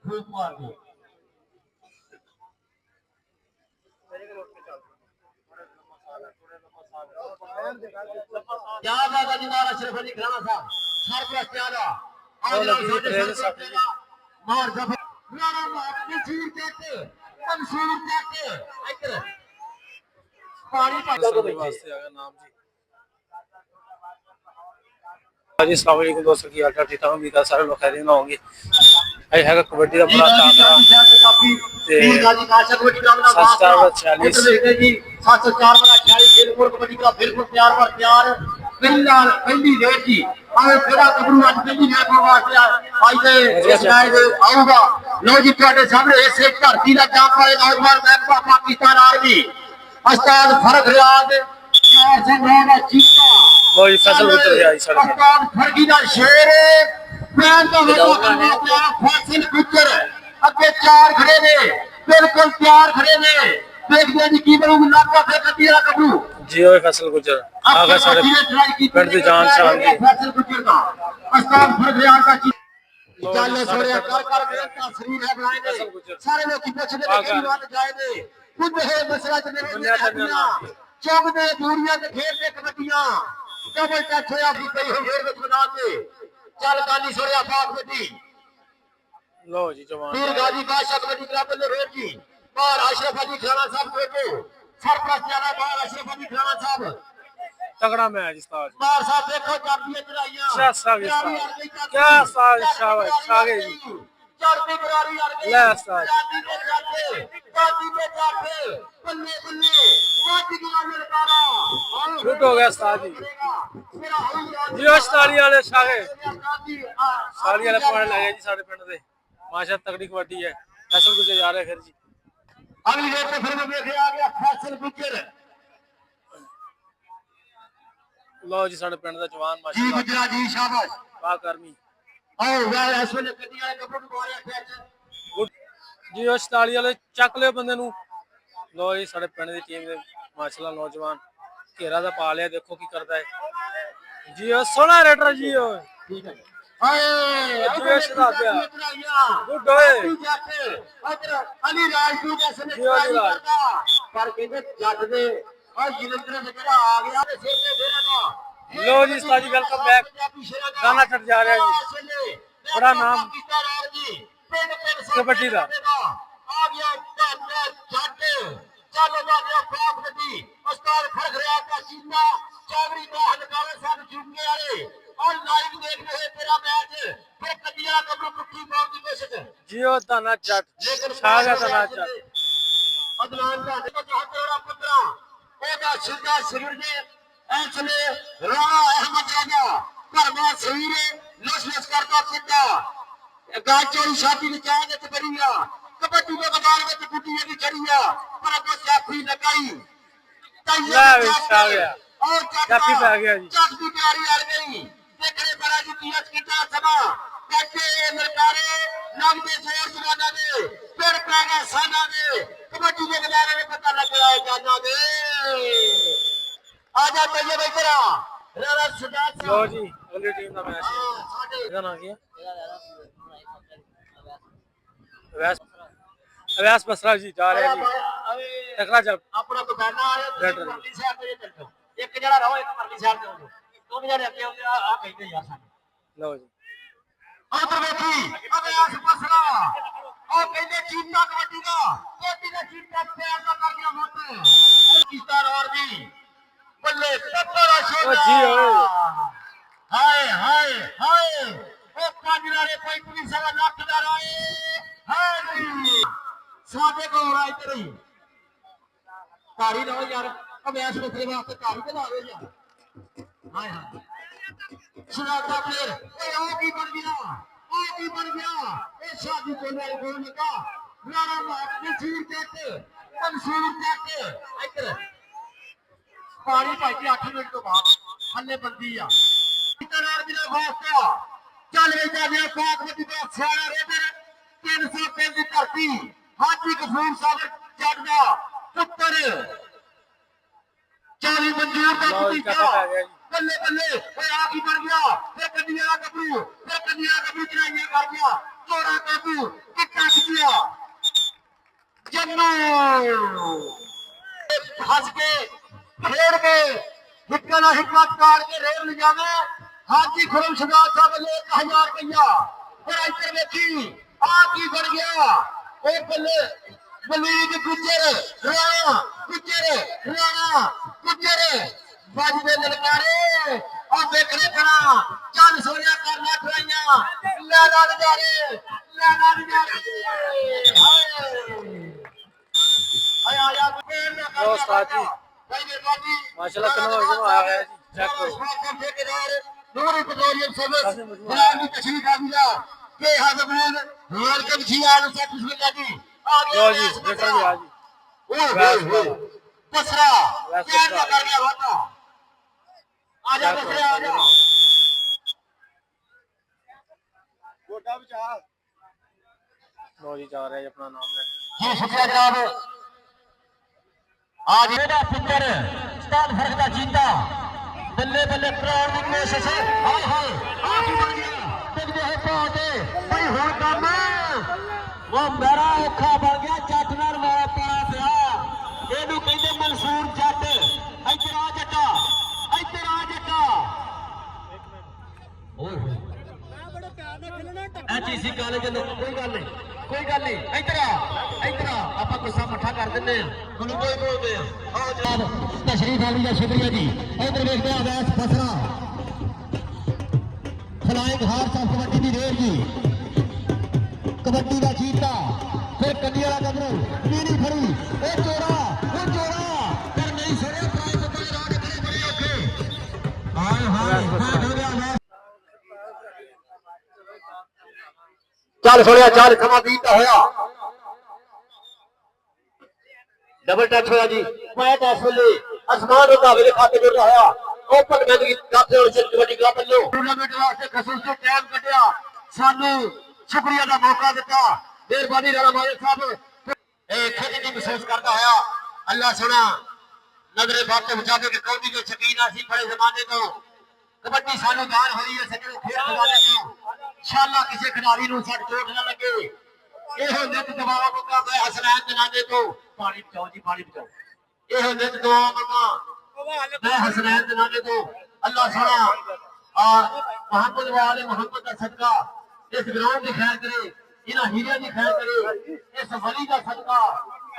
फूक मार दी क्या बात है जनाब अशरफ अली खाना साहब सरप्रस्त यादा आज मार जफर नारा मंसूर कहते इधर पानी पानी वास्ते आ गया नाम जी जी अस्सलाम वालेकुम दोस्तों की हाल चाल ठीक ठाक उम्मीद है सारे लोग खैरियत में होंगे ये है कबड्डी का बड़ा ताकरा ते 746 704 खेलपुर कबड्डी का बिल्कुल तैयार पर तैयार पहली रेट की आए फिरा कबरू आज पहली रेट को वास्ते आई दे इस मैच आऊगा लो जी ਤੁਹਾਡੇ ਸਾਹਮਣੇ ਇਸੇ ਧਰਤੀ ਦਾ ਜਾਪਾ ਇਹ ਨੌਜਵਾਨ ਮਹਿਕਮਾ ਪਾਕਿस्तान आर्मी ਉਸਤਾਦ ਫਰਕ ਰਿਆਦ 409 ਦਾ ਚੀਤਾ ਲੋ ਜੀ ਫਸਲ ਉਤਰ ਗਿਆ ਜੀ ਸੜਕ ਉਸਤਾਦ ਫਰਗੀ ਦਾ ਸ਼ੇਰ ਮੈਂ ਤਾਂ ਫਸਲ ਗੁੱਜਰ ਅੱਗੇ ਚਾਰ ਖੜੇ ਨੇ ਬਿਲਕੁਲ ਤਿਆਰ ਖੜੇ ਨੇ देखते हैं जी की बनू नाका फिर कटी वाला कबरू जी ओए फैसल गुजर आगे सारे पिंड दी जान शान दी फैसल गुजर का उस्ताद फरयाद का चल छोड़िया कर मेहनत शरीर है बनाए ने सारे लोग की पछने के बाद जाए ने खुद है मसला चले चौक दे दूरियां ते खेल दे कबड्डियां डबल टच होया भी कई हो घेर विच बना के चल गाली छोड़िया पाक बेटी लो जी जवान पीर गाजी बादशाह कबड्डी क्लब ने रोड जी बाहर अशरफ अली खाना साहब को सरप्रस्त यादा बाहर अशरफ अली खाना साहब तगड़ा मैच उस्ताद बाहर साहब देखो चाबियां चढ़ाइयां क्या साल शाबाश शागे जी चाबी करारी यार ले उस्ताद चाबी पे चाबी बल्ले बल्ले बाजी की ललकारा शूट हो गया उस्ताद जी जोश ताली वाले शागे साली वाले पॉइंट लगे जी साडे पिंड दे माशा तगड़ी कबड्डी है फैसल गुजर जा रहे फिर जी अगली रेट पे फिर मैं देखे आ गया फैसल गुजर लो जी साडे पिंड दा जवान माशाअल्लाह जी गुजरा जी शाबाश वाह कर्मी ओ यार इस वेले गड्डी वाले कपड़े पवाया फिर जी उस ताली वाले चक लियो बंदे नु लो जी साडे पिंड दी टीम दे माशाअल्लाह नौजवान घेरा दा पा लिया देखो की करदा है जी ओ सोना रेटर जी ओ ठीक है जोश दा पिया गुड होए अली राजपूत ऐसे ने पर कहंदे जट दे और जिलेंद्र ने जेड़ा आ गया ते सिर ते फेरा दा लो जी उस्ताद जी वेलकम बैक गाना छट जा रहा है जी बड़ा नाम कबड्डी दा आ गया जट चलो जा गया पाक बेटी उस्ताद फरक रिया का चीना चावरी का हलकावे साहब जुगे वाले और लाइव देख रहे हैं तेरा मैच फिर कदिया कबरू पुट्ठी पाउन दी कोशिश जियो दाना जट छागा दाना जट अदनान का देखो तेरा पुत्रा ओदा सिद्धा शरीर ने ऐसले राणा अहमद राजा घरमा शरीर लस करता सिद्धा गाचोरी छाती ने चाह दे करिया कबड्डी के मैदान में टूटी की चढ़िया पर को साफी लगाई तैयार आ गया और काफी आ गया जी चाकू प्यारी आ गई देखने बड़ा जी पीएस कितना समा कहते सरकारे नाम दे जोर जमाना दे फिर पैगा साना दे कबड्डी के मैदान में पता लग रहा है जाना दे आजा तैयार भाई तेरा राणा सुदास लो जी अगली टीम का मैच ਇਹਦਾ ਨਾਮ ਕੀ ਹੈ अवैस बसरा जी जा रहे हैं जी टकरा जब अपना दुकाना आ रहा है परली साइड पे चल जाओ एक जरा रहो एक परली साइड पे हो दो जने अगे होंगे आ कहते यार साडे लो जी उधर देखी अवैस बसरा ओ कहते चीता कबड्डी का कोटी ने चीता प्यार का कर दिया मोटे पाकिस्तान और भी बल्ले टप्परा शोर जी ओए हाय हाय हाय ओ काजरारे कोई पुलिस वाला नाकदार आए हाय साडे को आए तेरी कारी लो यार अब ऐसे बकरे वास्ते कारी पे ला दो यार हाय हाय सुनाता फिर ए ओ की बन गया ए शादी को ले बोल का राणा मंसूर कहते इधर पानी पाई 8 मिनट तो बाद हल्ले बंदी आ इतना बिना वास्ता चल वे जा गया पाक में का सारा रेडर 303 की धरती हाजी कपूर सागर चढ़दा पुत्र 40 मंजूर का पुत्र बल्ले बल्ले ओए आ की बन गया फिर कदिया कबरू चढ़ाइयां कर गया चोरा काबू कितना ਗੱਭਰੂ ਹੱਸ ਕੇ ਖੇਡ ਕੇ ਹਿੱਕਾ ਨਾ ਹਿੱਕਾ ਕਾੜ ਕੇ ਰੇਲ ਲਿਜਾਵੇ ਹਾਜੀ ਖੁਰਮ ਸ਼ਦਾਦ ਸਾਹਿਬ ਵੱਲੋਂ 1000 ਰੁਪਇਆ ਫਿਰ ਇੱਧਰ ਵੇਖੀ ਆ ਕੀ ਬਣ ਗਿਆ ਉਹ ਬੱਲੇ ਬਲੀਦ ਗੁੱਜਰ ਰਾਣਾ ਗੁੱਜਰ ਵੱਜਦੇ ਲਲਕਾਰੇ ਆ ਵੇਖਣੇ ਕਣਾ ਚੱਲ ਸੋਹਣਿਆ ਕਰਨਾ ਟਰਾਈਆਂ ਲੈ ਲਾ ਨਜ਼ਾਰੇ ਹਾਏ ਆਇਆ ਫੇਰ ਨਾ ਕਰ ਉਸਤਾਦ ਜੀ माशाल्लाह कितना वजन आया है जी चेक करो ठेकेदार नूरी पेट्रोलियम सर्विस जनाब की तशरीफ आ गया के हजमून हाल के विषयान से बिस्मिल्लाह जी आ लो गया जी बेटा जी आज ओए बसरा क्या कर गया वादा आजा बसरा आजा गोटा बचा लो जी जा रहे हैं अपना नाम लेने जी शुक्रिया जनाब आज मेरा पुत्र स्टार फर्क का जीता बल्ले बल्ले करोड़ की कोशिश हाय हाय आज बन गया देखते हैं पाते भाई हुण काम वो मेरा औखा बन गया जट नाल मेरा प्यार पिया ਇਹਨੂੰ ਕਹਿੰਦੇ ਮਨਸੂਰ ਜੱਟ ਇੱਧਰ ਆ ਜੱਟਾ ਓਏ ਹੋਏ ਐਜੀ ਸੀ ਗੱਲ ਜਦੋਂ ਕੋਈ ਗੱਲ ਨਹੀਂ ਇੱਧਰ ਆ ਆਪਾਂ ਗੁੱਸਾ ਮੱਠਾ ਕਰ ਦਿੰਦੇ ਆ ਤੁਹਾਨੂੰ ਕੋਈ ਬੋਲਦੇ ਆ ਆਓ ਜਨਾਬ ਤਸ਼ਰੀਫ ਆਲੀ ਦਾ ਸ਼ੁਕਰੀਆ ਜੀ ਇੱਧਰ ਵੇਖਦੇ ਆ ਵੈਸ ਫਸਰਾ flying horse of kabaddi the raid ਜੀ ਕਬੱਡੀ ਦਾ ਜੀਤਾ ਫਿਰ ਕੰਡੀ ਵਾਲਾ ਗੱਭਰੂ ਪੀਣੀ ਫੜੀ ਉਹ ਚੋਰਾ ਪਰ ਨਹੀਂ ਸੜਿਆ ਪ੍ਰਾਈਜ਼ ਉੱਤੇ ਰਾਜ ਖੜੇ ਬੜੇ ਔਖੇ ਹਾਏ ਹੋ ਗਿਆ ਚੱਲ ਸੁਣਿਆ ਚੱਲ ਸਮਾਂ ਬੀਤਦਾ ਹੋਇਆ ਡਬਲ ਟੱਚ ਹੋਇਆ ਜੀ ਮੈਂ ਤਾਂ ਇਸ ਵੇਲੇ ਅਸਮਾਨ ਰੁਕਾਵੇ ਦੇ ਖਾਤੇ ਜੁੜ ਰਿਹਾ ਓਪਨ ਮੈਚ ਦੀ ਕਾਤੇ ਹੋਣ ਸਿਰ ਕਬੱਡੀ ਕਲੱਬ ਵੱਲੋਂ ਟੂਰਨਾਮੈਂਟ ਵਾਸਤੇ ਖਸੂਸ ਤੋਂ ਟਾਈਮ ਕੱਢਿਆ ਸਾਨੂੰ ਸ਼ੁਕਰੀਆ ਦਾ ਮੌਕਾ ਦਿੱਤਾ ਮਿਹਰਬਾਨੀ ਰਾਣਾ ਮਾਜਦ ਸਾਹਿਬ ਇਹ ਖੁਦ ਦੀ ਮਹਿਸੂਸ ਕਰਦਾ ਹੋਇਆ ਅੱਲਾ ਸੁਣਾ ਨਜ਼ਰੇ ਬਾਤ ਤੇ ਬਚਾ ਕੇ ਕੌਡੀ ਦੇ ਸ਼ਕੀਨ ਅਸੀਂ ਬੜੇ ਜ਼ਮਾਨੇ ਤੋਂ ਕਬੱਡੀ ਸਾਨੂੰ ਦਾਨ ਹੋਈ ਹੈ ਸੱਜਣੋ ਖੇਡ ਜ਼ਮਾਨੇ ਤੋਂ इंशाअल्लाह किसी खिलाड़ी ਨੂੰ ਸੱਟ ਚੋਟ ਨਾ ਲੱਗੇ ਇਹੋ ਨਿਤ ਦਬਾਅ ਮੁੱਕਾ ਗਏ ਹਸਨੈਨ ਜਨਾਦੇ ਤੋਂ ਪਾਣੀ ਬਚਾਓ ਜੀ ਪਾਣੀ ਬਚਾਓ ਇਹੋ ਨਿਤ ਦੁਆ ਮੰਗਾ ਮੈਂ ਹਸਨੈਨ ਜਨਾਦੇ ਤੋਂ ਅੱਲਾਹ ਸੋਹਣਾ ਮੁਹੰਮਦ ਵਾਲੇ ਮੁਹੰਮਦ ਦਾ ਸਦਕਾ ਇਸ ਗਰਾਊਂਡ ਦੀ ਖੈਰ ਕਰੇ ਇਹਨਾਂ ਹੀਰਿਆਂ ਦੀ ਖੈਰ ਕਰੇ ਇਸ ਵਲੀ ਦਾ ਸਦਕਾ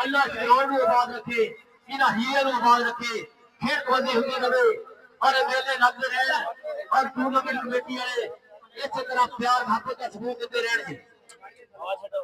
ਅੱਲਾਹ ਇਸ ਗਰਾਊਂਡ ਨੂੰ ਆਬਾਦ ਰੱਖੇ ਇਹਨਾਂ ਹੀਰਿਆਂ ਨੂੰ ਆਬਾਦ ਰੱਖੇ ਖੇਡ ਖੋਦੀ ਹੁੰਦੀ ਰਹੇ और मेले लगते रहे और टूर्नामेंट कमेटी वाले इस तरह प्यार मोहब्बत का सबूत देते रहेंगे हवा छड्डो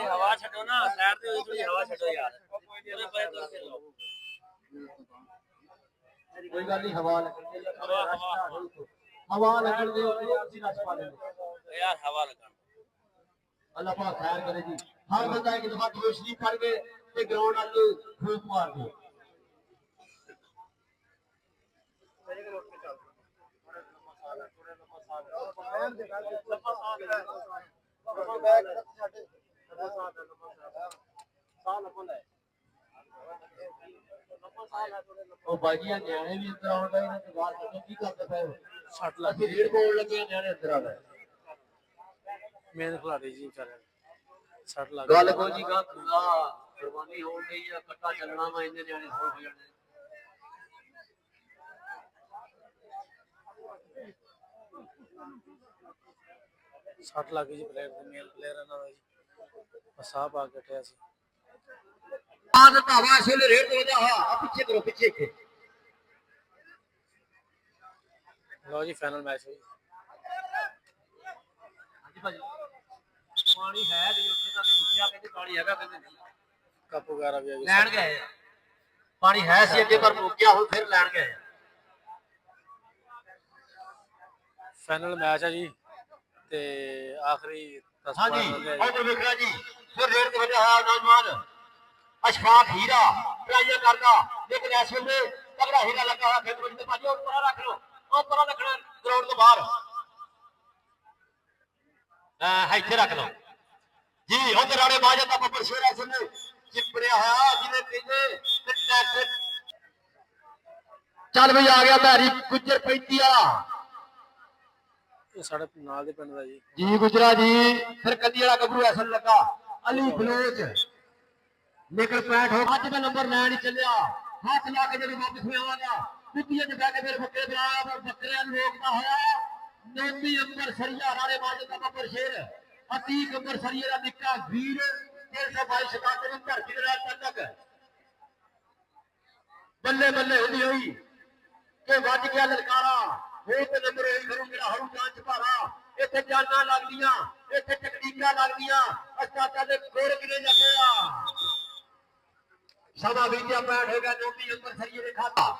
हवा छड्डो ना साइड पे थोड़ी हवा छड्डो यार पूरे पैर कर के लो कोई गल नहीं हवा लगन दे उसी नश पा लेंगे यार हवा लगन अल्लाह पाक खैर करे जी हर बंदा एक दफा दुआ शरीफ पढ़ के ते ग्राउंड वाले फूक मार दे ਉਹ ਬਾਜੀਆਂ ਨਿਆਣੇ ਵੀ ਅੰਦਰ ਆਉਂਦਾ ਇਹਨਾਂ ਤੇ ਬਾਹਰ ਕਿਉਂ ਕੀ ਕਰਦੇ ਪਏ ਸੱਟ ਲੱਗ ਅਸੀਂ ਰੇਡ ਬੋਲ ਲੱਗੇ ਨਿਆਣੇ ਅੰਦਰ ਆ ਗਏ ਮੇਰੇ ਖਿਲਾੜੀ ਜੀ ਵਿਚਾਰੇ ਸੱਟ ਲੱਗ ਗੱਲ ਕੋ ਜੀ ਗਾ ਖੁਦਾ ਕੁਰਬਾਨੀ ਹੋਣ ਗਈ ਆ ਕੱਟਾ ਚੱਲਣਾ ਵਾ ਇਹਦੇ ਨਿਆਣੇ ਹੋ ਜਾਣੇ ਸੱਟ ਲੱਗ ਗਈ ਜੀ ਪਲੇਅਰ ਦੇ ਮੇਲ ਪਲੇਅਰ ਇਹਨਾਂ ਦਾ ਜੀ ਸਾਹਬ ਆ ਗੱਠਿਆ ਸੀ ਆਦ ਭਾਵਾ ਛੇਲੇ ਰੇਡ ਦੇ ਵਜਾ ਆ ਪਿੱਛੇ ਕਰੋ ਪਿੱਛੇ ਕੇ ਲਓ ਜੀ ਫਾਈਨਲ ਮੈਚ ਹੋਈ ਹਾਂਜੀ ਭਾਜੀ ਪਾਣੀ ਹੈ ਜੀ ਉੱਥੇ ਤਾਂ ਪੁੱਛਿਆ ਕਹਿੰਦੇ ਪਾਣੀ ਹੈਗਾ ਕਹਿੰਦੇ ਨਹੀਂ ਕੱਪ ਵਗੈਰਾ ਵੀ ਆ ਗਏ ਲੈਣ ਗਏ ਪਾਣੀ ਹੈ ਸੀ ਅੱਗੇ ਪਰ ਮੁੱਕ ਗਿਆ ਹੁਣ ਫਿਰ ਲੈਣ ਗਏ ਫਾਈਨਲ ਮੈਚ ਹੈ ਜੀ ਤੇ ਆਖਰੀ 10 हाँ जी और विक्रा जी फिर रेड के वजह है नौजवान अशफाक हीरा ट्राई करता लेकिन इस वेले तगड़ा हीरा लगा हुआ फिर मुझे भाजी और पूरा रख लो और पूरा रखना ग्राउंड तो बाहर है इथे रख लो जी उधर वाले बाजा का बब्बर शेर ऐसे में चिपड़िया है जिन्हें कहते चल भाई आ गया मैरी गुजर 35 वाला ਇਹ ਸਾਡੇ ਨਾਲ ਦੇ ਪਿੰਡ ਦਾ ਜੀ जी गुजरा जी फिर कंदी वाला गबरू ऐसा लगा ਅਲੀ ਬਲੋਚ ਲੇਕਿਨ ਪੈਂਟ ਹੋ ਅੱਜ ਦਾ ਨੰਬਰ 9 ਹੀ ਚੱਲਿਆ ਹੱਥ ਲਾ ਕੇ ਜਦੋਂ ਵਾਪਸ ਵੀ ਆਵਾਂਗਾ ਕੁੱਤੀਆਂ 'ਚ ਬਹਿ ਕੇ ਫਿਰ ਬੱਕਰੇ ਬਣਾ ਬੱਕਰਿਆਂ ਨੂੰ ਰੋਕਦਾ ਹੋਇਆ ਨੋਬੀ ਅੰਬਰ ਸਰੀਆ ਰਾਣੇ ਮਾਜਦ ਦਾ ਬੱਬਰ ਸ਼ੇਰ ਅਤੀਕ ਅੰਬਰ ਸਰੀਏ ਦਾ ਨਿੱਕਾ ਵੀਰ 322 ਸ਼ਤਾਬਦੀ ਨੂੰ ਧਰਤੀ ਦੇ ਰਾਜ ਤੱਕ ਬੱਲੇ ਬੱਲੇ ਹੁੰਦੀ ਹੋਈ ਕਿ ਵੱਜ ਗਿਆ ਲਲਕਾਰਾ ਹੋ ਤੇ ਨੰਬਰ ਹੋਈ ਕਰੂ ਮੇਰਾ ਹਰੂ ਜਾਂਚ ਭਾਰਾ ਇੱਥੇ ਜਾਨਾਂ ਲੱਗਦੀਆਂ ਇੱਥੇ ਟਕਨੀਕਾਂ ਲੱਗਦੀਆਂ ਅਸਤਾਦਾ ਦੇ ਕੋਰ ਕਿਨੇ ਜਾਂਦੇ ਆ ਸਭਾ ਵਿਦਿਆ ਪੈਠ ਹੋਗਾ ਨੋਬੀ ਅੰਬਰ ਸਰੀਏ ਦੇ ਖਾਤਾ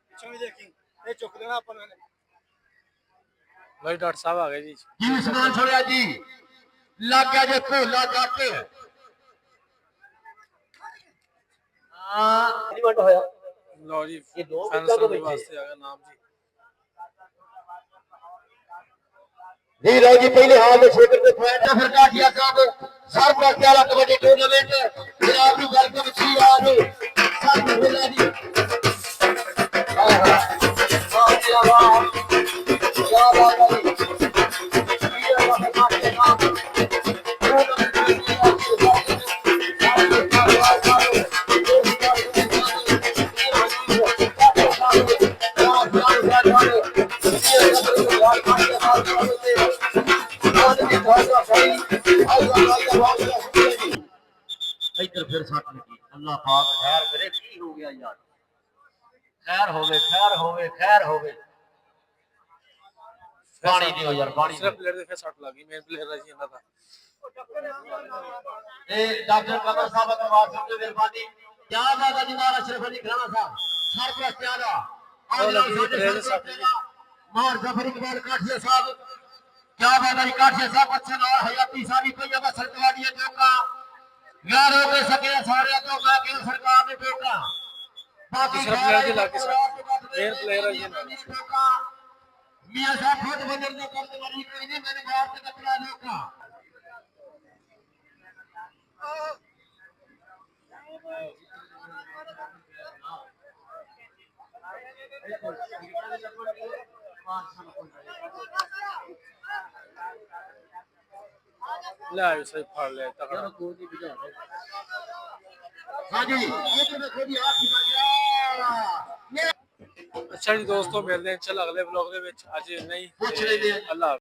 ਪਿੱਛੋਂ ਵੀ ਦੇਖੀ ਇਹ ਚੁੱਕ ਦੇਣਾ ਆਪਾਂ ਨੇ ਭਾਈ ਡਾਕਟਰ ਸਾਹਿਬ ਆ ਗਏ ਜੀ ਜੀ ਸਮਾਨ ਛੋੜਿਆ ਜੀ ਲੱਗ ਗਿਆ ਜੇ ਭੋਲਾ ਜੱਟ ਹਾਂ ਇਵੈਂਟ ਹੋਇਆ ਲਓ ਜੀ ਇਹ ਦੋ ਫੈਂਸਰ ਦੇ ਵਾਸਤੇ ਆ ਗਿਆ ਨਾਮ ਜੀ ਜੀ ਲਓ ਜੀ ਪਹਿਲੇ ਹਾਲ ਦੇ ਖੇਤਰ ਦੇ ਫੈਟ ਫਿਰ ਕਾਠੀਆ ਸਾਹਿਬ ਸਰਬ ਕਾਠੀਆ ਵਾਲਾ ਕਬੱਡੀ ਟੂਰਨਾਮੈਂਟ ਜਨਾਬ ਨੂੰ ਵੈਲਕਮ ਸੀ ਆ ਜੀ ਸਾਨੂੰ ਬੋਲਾ ਜੀ ਇੱਧਰ ਫਿਰ ਸੱਟ ਲੱਗੀ ਅੱਲਾਹ ਪਾਕ ਖੈਰ ਕਰੇ ਕੀ ਹੋ ਗਿਆ ਯਾਰ ਖੈਰ ਹੋਵੇ ਖੈਰ ਹੋਵੇ ਖੈਰ ਹੋਵੇ ਪਾਣੀ ਦਿਓ ਯਾਰ ਪਾਣੀ ਸਿਰਫ ਪਲੇਅਰ ਦੇ ਫਿਰ ਸੱਟ ਲੱਗੀ ਮੇਨ ਪਲੇਅਰ ਦਾ ਜੀ ਇਹਨਾਂ ਦਾ ਇਹ ਡਾਕਟਰ ਕਮਰ ਸਾਹਿਬ ਅਕਰਵਾਰ ਸਾਹਿਬ ਦੀ ਮਿਹਰਬਾਨੀ ਕਿਆ ਬਾਤ ਹੈ ਜਨਾਬ ਅਸ਼ਰਫ ਅਲੀ ਖਰਾਣਾ ਸਾਹਿਬ ਸਰਪ੍ਰਸਤਿਆਂ ਦਾ ਆਹ ਸਾਡੇ ਸਰਪ੍ਰਸਤਿਆਂ ਮਾਰ ਜ਼ਫਰ ਇਕਬਾਲ ਕਾਠੀਆ ਸਾਹਿਬ ਕਿਆ ਬਾਤ ਹੈ ਕਾਠੀਆ ਸਾਹਿਬ ਅੱਛਾ ਨਾਲ ਹਯਾਤੀ ਸਾਰੀ ਪਈਆ ਦਾ ਸਰਕਵਾੜੀਆਂ ਚੌਕਾ ਯਾਰ ਹੋ ਕੇ ਸਕਿਆ ਸਾਰਿਆਂ ਤੋਂ ਮੈਂ ਕਿ ਸਰਕਾਰ ਨੇ ਟੋਕਾ ਬਾਕੀ ਸਿਰਫ ਪਲੇਅਰ ਦੇ ਲੱਗੇ ਮੇਨ ਪਲੇਅਰ ਹੈ ਜੀ ਇਹਨਾਂ ਦਾ ਮੀਆਂ ਸਾਹਿਬ ਖੁਦ ਬੰਦਰ ਦਾ ਕੰਮ ਮਰੀ ਕੋਈ ਨਹੀਂ ਮੈਨੂੰ ਬਾਹਰ ਤੇ ਕੱਪੜਾ ਲੋਕਾਂ ਲੈ ਸਹੀ ਫੜ ਲਿਆ ਤਕੜਾ ਹਾਂਜੀ ਇਹ ਤਾਂ ਦੇਖੋ ਜੀ ਆਖੀ ਬਣ ਗਿਆ ਅੱਛਾ ਜੀ ਦੋਸਤੋ ਮਿਲਦੇ ਹਾਂ ਇੰਸ਼ਾਅੱਲਾ ਅਗਲੇ ਵਲੌਗ ਦੇ ਵਿੱਚ ਅੱਜ ਨਹੀਂ ਪੁੱਛ ਲੈਂਦੇ ਹਾਂ। ਅੱਲਾ